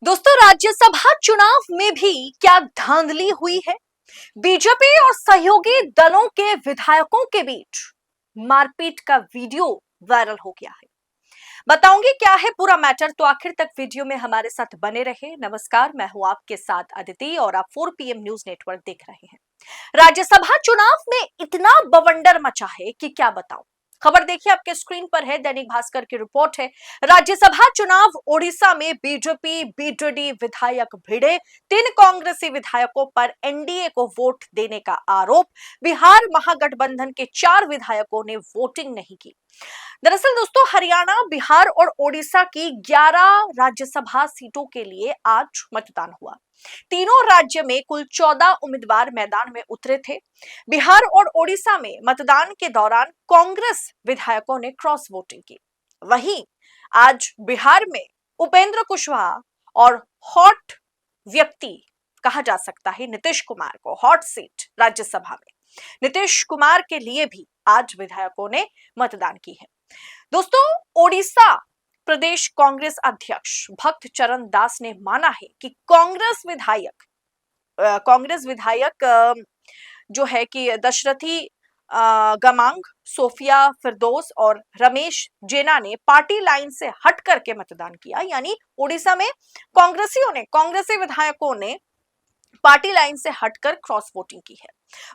दोस्तों, राज्यसभा चुनाव में भी क्या धांधली हुई है। बीजेपी और सहयोगी दलों के विधायकों के बीच मारपीट का वीडियो वायरल हो गया है। बताऊंगी क्या है पूरा मैटर, तो आखिर तक वीडियो में हमारे साथ बने रहे। नमस्कार, मैं हूं आपके साथ अदिति और आप 4 PM न्यूज नेटवर्क देख रहे हैं। राज्यसभा चुनाव में इतना बवंडर मचा है कि क्या बताऊं। खबर देखिए, आपके स्क्रीन पर है, दैनिक भास्कर की रिपोर्ट है। राज्यसभा चुनाव ओडिशा में बीजेपी बीजेडी विधायक भिड़े, 3 कांग्रेसी विधायकों पर एनडीए को वोट देने का आरोप। बिहार महागठबंधन के 4 विधायकों ने वोटिंग नहीं की। दरअसल दोस्तों, हरियाणा, बिहार और ओडिशा की 11 राज्यसभा सीटों के लिए आज मतदान हुआ। तीनों राज्य में कुल 14 उम्मीदवार मैदान में उतरे थे। बिहार और ओडिशा में मतदान के दौरान कांग्रेस विधायकों ने क्रॉस वोटिंग की। वहीं आज बिहार में उपेंद्र कुशवाहा और हॉट व्यक्ति कहा जा सकता है नीतीश कुमार को हॉट सीट राज्यसभा में, नीतीश कुमार के लिए भी आज विधायकों ने मतदान की है। दोस्तों, ओडिशा प्रदेश कांग्रेस अध्यक्ष भक्त चरण दास ने माना है कि कांग्रेस विधायक जो है कि दशरथी गमांग, सोफिया फिरदौस और रमेश जेना ने पार्टी लाइन से हट करके मतदान किया। यानी ओडिशा में कांग्रेसी विधायकों ने पार्टी लाइन से हटकर क्रॉस वोटिंग की है।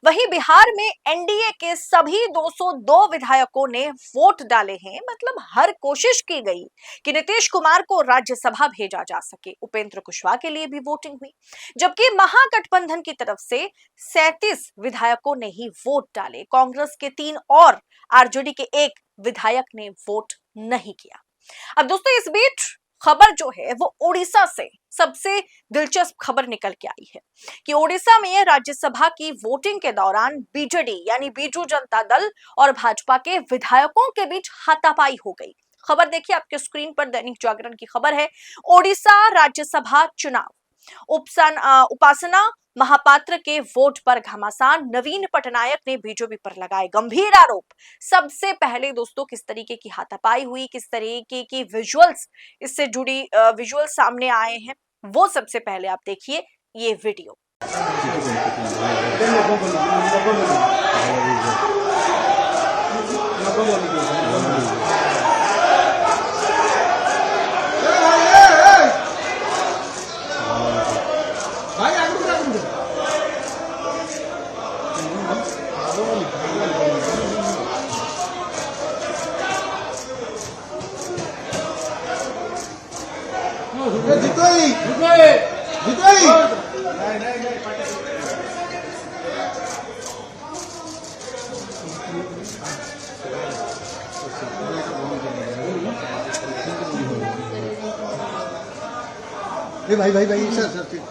वहीं बिहार में एनडीए के सभी 202 विधायकों ने वोट डाले हैं। मतलब हर कोशिश की गई कि नीतीश कुमार को राज्यसभा भेजा जा सके। उपेंद्र कुशवाहा के लिए भी वोटिंग हुई, जबकि महागठबंधन की तरफ से 37 विधायकों ने ही वोट डाले। कांग्रेस के 3 और आरजेडी के 1 विधायक ने वोट नहीं किया। अब दोस्तों, इस बीच खबर जो है वो ओडिशा से सबसे दिलचस्प खबर निकल के आई है कि ओडिशा में राज्यसभा की वोटिंग के दौरान बीजेडी यानी बीजू जनता दल और भाजपा के विधायकों के बीच हाथापाई हो गई। खबर देखिए, आपके स्क्रीन पर दैनिक जागरण की खबर है। ओडिशा राज्यसभा चुनाव, उपासना महापात्र के वोट पर घमासान, नवीन पटनायक ने बीजेपी पर लगाए गंभीर आरोप। सबसे पहले दोस्तों, किस तरीके की हाथापाई हुई, किस तरीके की विजुअल्स इससे जुड़ी विजुअल सामने आए हैं, वो सबसे पहले आप देखिए ये वीडियो। भाई सर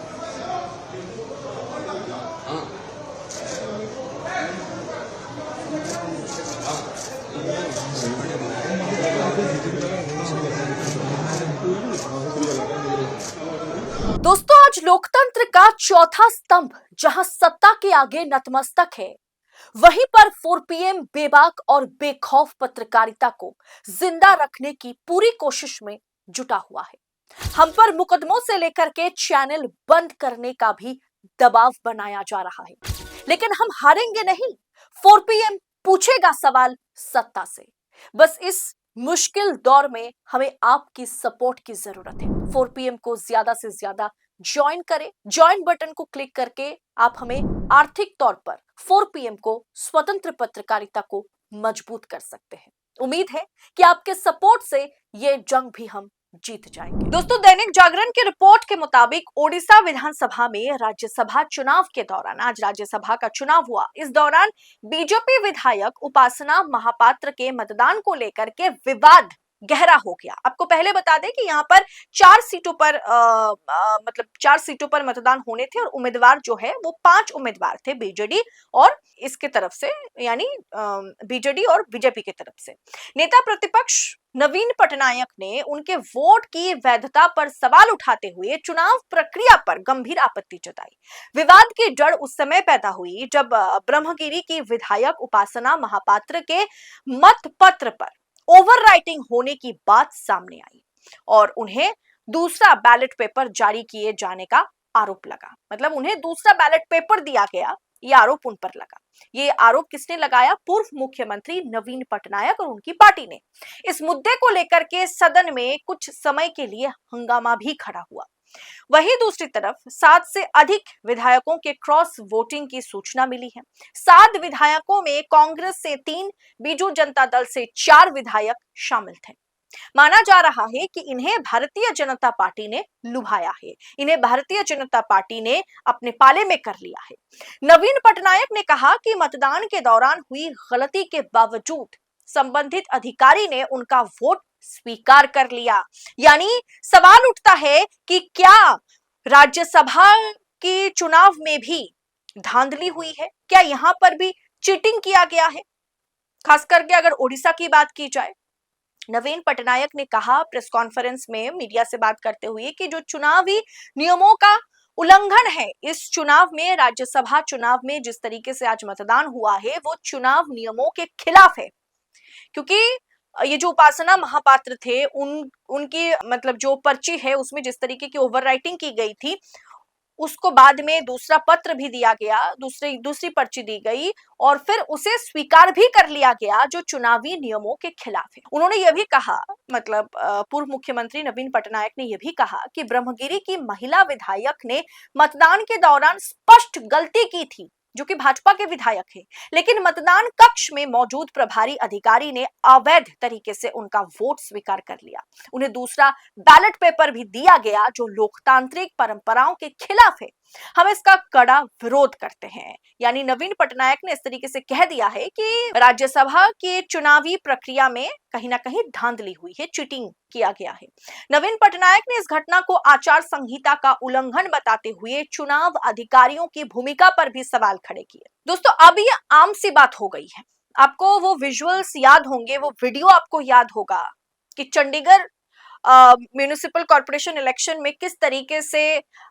दोस्तों, आज लोकतंत्र का चौथा स्तंभ जहां सत्ता के आगे नतमस्तक है, वहीं पर 4 PM बेबाक और बेखौफ पत्रकारिता को जिंदा रखने की पूरी कोशिश में जुटा हुआ है। हम पर मुकदमों से लेकर के चैनल बंद करने का भी दबाव बनाया जा रहा है, लेकिन हम हारेंगे नहीं। 4 PM पूछेगा सवाल सत्ता से। बस इस मुश्किल दौर में हमें आपकी सपोर्ट की जरूरत है। 4 PM को ज्यादा से ज्यादा ज्वाइन करें। ज्वाइन बटन को क्लिक करके आप हमें आर्थिक तौर पर 4 PM को स्वतंत्र पत्रकारिता को मजबूत कर सकते हैं। उम्मीद है कि आपके सपोर्ट से ये जंग भी हम जीत जाएंगे। दोस्तों, दैनिक जागरण की रिपोर्ट के मुताबिक ओडिशा विधानसभा में राज्यसभा चुनाव के दौरान आज राज्यसभा का चुनाव हुआ। इस दौरान बीजेपी विधायक उपासना महापात्र के मतदान को लेकर के विवाद गहरा हो गया। आपको पहले बता दें कि यहाँ पर 4 सीटों पर मतलब 4 सीटों पर मतदान होने थे और उम्मीदवार जो है वो 5 उम्मीदवार थे बीजेडी और इसके तरफ से, यानी बीजेडी और बीजेपी की तरफ से। नेता प्रतिपक्ष नवीन पटनायक ने उनके वोट की वैधता पर सवाल उठाते हुए चुनाव प्रक्रिया पर गंभीर आपत्ति जताई। विवाद की जड़ उस समय पैदा हुई जब ब्रह्मगिरी की विधायक उपासना महापात्र के मत पत्र पर ओवरराइटिंग होने की बात सामने आई और उन्हें दूसरा बैलेट पेपर जारी किए जाने का आरोप लगा। मतलब उन्हें दूसरा बैलेट पेपर दिया गया, ये आरोप उन पर लगा। ये आरोप किसने लगाया? पूर्व मुख्यमंत्री नवीन पटनायक और उनकी पार्टी ने। इस मुद्दे को लेकर के सदन में कुछ समय के लिए हंगामा भी खड़ा हुआ। वहीं दूसरी तरफ 7 से अधिक विधायकों के क्रॉस वोटिंग की सूचना मिली है। 7 विधायकों में कांग्रेस से 3, बीजू जनता दल से 4 विधायक शामिल थे। माना जा रहा है कि इन्हें भारतीय जनता पार्टी ने लुभाया है, इन्हें भारतीय जनता पार्टी ने अपने पाले में कर लिया है। नवीन पटनायक ने कहा कि मतदान के दौरान हुई गलती के बावजूद संबंधित अधिकारी ने उनका वोट स्वीकार कर लिया। यानी सवाल उठता है कि क्या राज्यसभा के चुनाव में भी धांधली हुई है? क्या यहां पर भी चीटिंग किया गया है? खास करके अगर ओडिशा की बात की जाए, नवीन पटनायक ने कहा प्रेस कॉन्फ्रेंस में मीडिया से बात करते हुए कि जो चुनावी नियमों का उल्लंघन है, इस चुनाव में, राज्यसभा चुनाव में जिस तरीके से आज मतदान हुआ है वो चुनाव नियमों के खिलाफ है। क्योंकि ये जो उपासना महापात्र थे, उनकी मतलब जो पर्ची है उसमें जिस तरीके की ओवरराइटिंग की गई थी, उसको बाद में दूसरा पत्र भी दिया गया, दूसरी पर्ची दी गई और फिर उसे स्वीकार भी कर लिया गया जो चुनावी नियमों के खिलाफ है। उन्होंने यह भी कहा, मतलब पूर्व मुख्यमंत्री नवीन पटनायक ने यह भी कहा कि ब्रह्मगिरी की महिला विधायक ने मतदान के दौरान स्पष्ट गलती की थी, जो कि भाजपा के विधायक है, लेकिन मतदान कक्ष में मौजूद प्रभारी अधिकारी ने अवैध तरीके से उनका वोट स्वीकार कर लिया। उन्हें दूसरा बैलेट पेपर भी दिया गया जो लोकतांत्रिक परंपराओं के खिलाफ है। हम इसका कड़ा विरोध करते हैं। यानी नवीन पटनायक ने इस तरीके से कह दिया है कि राज्यसभा के चुनावी प्रक्रिया में कहीं ना कहीं धांधली हुई है, चीटिंग किया गया है। नवीन पटनायक ने इस घटना को आचार संहिता का उल्लंघन बताते हुए चुनाव अधिकारियों की भूमिका पर भी सवाल खड़े किए। दोस्तों, अब ये आम सी बात हो गई है। आपको वो विजुअल्स याद होंगे, वो वीडियो आपको याद होगा कि चंडीगढ़ म्युनिसिपल कॉर्पोरेशन इलेक्शन में किस तरीके से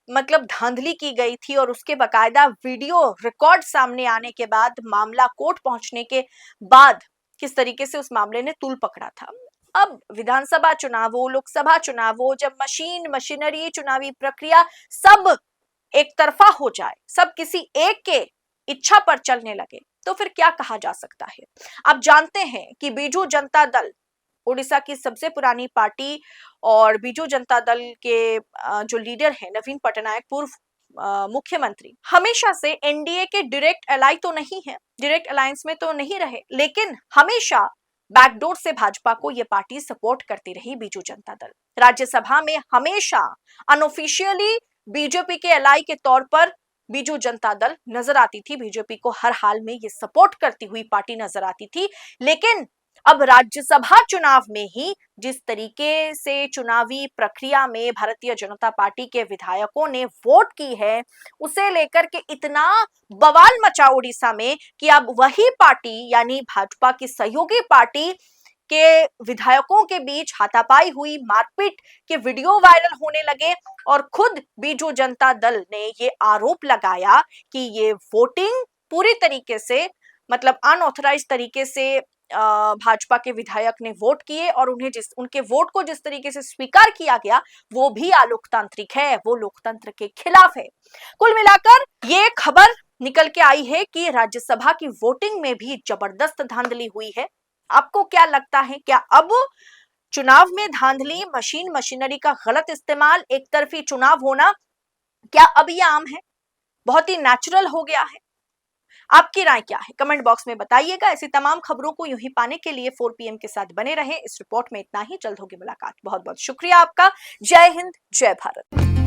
मतलब धांधली की गई थी और उसके बकायदा वीडियो रिकॉर्ड सामने आने के बाद, मामला कोर्ट पहुंचने के बाद किस तरीके से उस मामले ने तूल पकड़ा था। अब विधानसभा चुनाव हो, लोकसभा चुनाव हो, जब मशीनरी चुनावी प्रक्रिया सब एक तरफा हो जाए, सब किसी एक के इच्छा पर चलने लगे, तो फिर क्या कहा जा सकता है? आप जानते हैं कि बीजू जनता दल ओडिशा की सबसे पुरानी पार्टी और बीजू जनता दल के जो लीडर है नवीन पटनायक, पूर्व मुख्यमंत्री, हमेशा से एनडीए के डायरेक्ट एलाई तो नहीं है, डायरेक्ट अलायंस में तो नहीं रहे, लेकिन हमेशा बैकडोर से भाजपा को यह पार्टी सपोर्ट करती रही। बीजू जनता दल राज्यसभा में हमेशा अनऑफिशियली बीजेपी के एलाई के तौर पर बीजू जनता दल नजर आती थी। बीजेपी को हर हाल में ये सपोर्ट करती हुई पार्टी नजर आती थी। लेकिन अब राज्यसभा चुनाव में ही जिस तरीके से चुनावी प्रक्रिया में भारतीय जनता पार्टी के विधायकों ने वोट की है, उसे लेकर के इतना बवाल मचा उड़ीसा में कि अब वही पार्टी यानी भाजपा की सहयोगी पार्टी के विधायकों के बीच हाथापाई हुई, मारपीट के वीडियो वायरल होने लगे और खुद बीजू जनता दल ने ये आरोप लगाया कि ये वोटिंग पूरी तरीके से, मतलब अनऑथराइज तरीके से भाजपा के विधायक ने वोट किए और उनके वोट को जिस तरीके से स्वीकार किया गया वो भी अलोकतांत्रिक है, वो लोकतंत्र के खिलाफ है। कुल मिलाकर ये खबर निकल के आई है कि राज्यसभा की वोटिंग में भी जबरदस्त धांधली हुई है। आपको क्या लगता है, क्या अब चुनाव में धांधली, मशीनरी का गलत इस्तेमाल, एक तरफी चुनाव होना, क्या अब ये आम है, बहुत ही नेचुरल हो गया है? आपकी राय क्या है? कमेंट बॉक्स में बताइएगा। ऐसी तमाम खबरों को यूं ही पाने के लिए 4 PM के साथ बने रहें। इस रिपोर्ट में इतना ही, जल्द होगी मुलाकात। बहुत बहुत शुक्रिया आपका। जय हिंद, जय भारत।